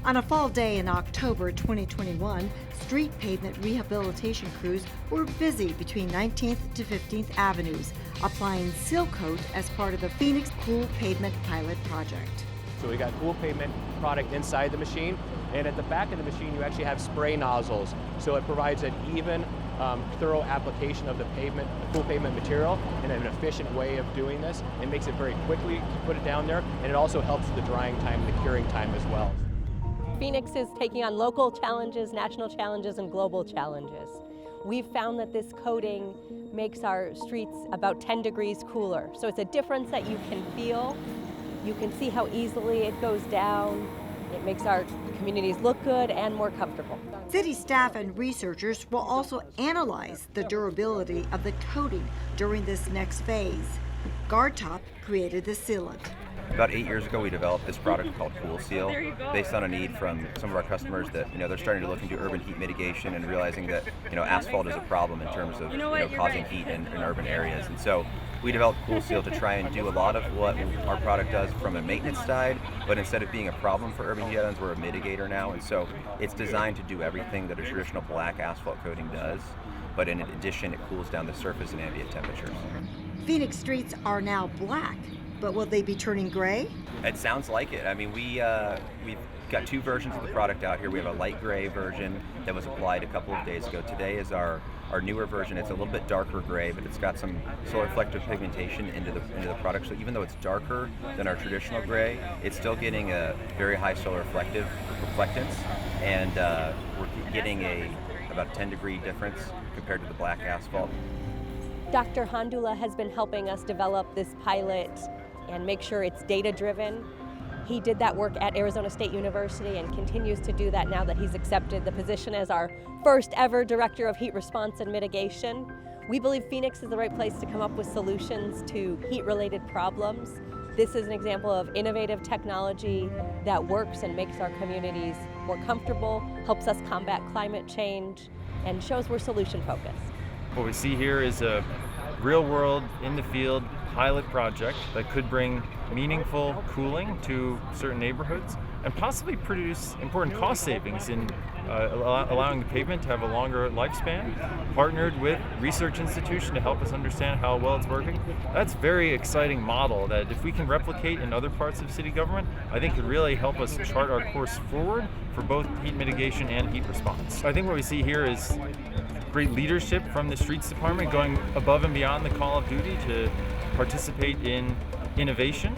On a fall day in October 2021, street pavement rehabilitation crews were busy between 19th to 15th Avenues, applying seal coat as part of the Phoenix Cool Pavement pilot project. So we got cool pavement product inside the machine, and at the back of the machine you actually have spray nozzles, so it provides an even, thorough application of the pavement, the cool pavement material, in an efficient way of doing this. It makes it very quickly to put it down there, and it also helps the drying time and the curing time as well. Phoenix is taking on local challenges, national challenges, and global challenges. We've found that this coating makes our streets about 10 degrees cooler. So it's a difference that you can feel. You can see how easily it goes down. It makes our communities look good and more comfortable. City staff and researchers will also analyze the durability of the coating during this next phase. GuardTop created the sealant. About 8 years ago, we developed this product called Cool Seal, based on a need from some of our customers that they're starting to look into urban heat mitigation and realizing that asphalt is a problem in terms of causing heat in urban areas. And so we developed Cool Seal to try and do a lot of what our product does from a maintenance side, but instead of being a problem for urban heat islands, we're a mitigator now. And so it's designed to do everything that a traditional black asphalt coating does, but in addition, it cools down the surface and ambient temperatures. Phoenix streets are now black, but will they be turning gray? It sounds like it. I mean, we've got two versions of the product out here. We have a light gray version that was applied a couple of days ago. Today is our newer version. It's a little bit darker gray, but it's got some solar reflective pigmentation into the product. So even though it's darker than our traditional gray, it's still getting a very high solar reflective reflectance, and we're getting about a 10-degree difference compared to the black asphalt. Dr. Handula has been helping us develop this pilot and make sure it's data-driven. He did that work at Arizona State University and continues to do that now that he's accepted the position as our first ever Director of Heat Response and Mitigation. We believe Phoenix is the right place to come up with solutions to heat-related problems. This is an example of innovative technology that works and makes our communities more comfortable, helps us combat climate change, and shows we're solution-focused. What we see here is a real-world, in-the-field pilot project that could bring meaningful cooling to certain neighborhoods and possibly produce important cost savings in allowing the pavement to have a longer lifespan, partnered with research institution to help us understand how well it's working. That's a very exciting model that if we can replicate in other parts of city government, I think could really help us chart our course forward for both heat mitigation and heat response. I think what we see here is great leadership from the Streets Department going above and beyond the call of duty to participate in innovation,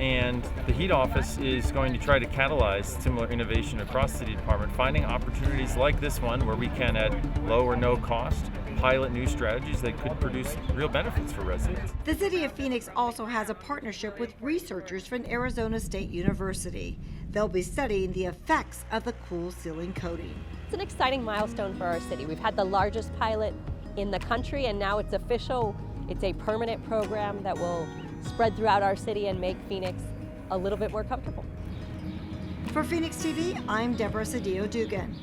and the Heat Office is going to try to catalyze similar innovation across the City Department, finding opportunities like this one where we can, at low or no cost, pilot new strategies that could produce real benefits for residents. The City of Phoenix also has a partnership with researchers from Arizona State University. They'll be studying the effects of the cool sealing coating. It's an exciting milestone for our city. We've had the largest pilot in the country, and now it's official. It's a permanent program that will spread throughout our city and make Phoenix a little bit more comfortable. For Phoenix TV, I'm Deborah Cedillo Dugan.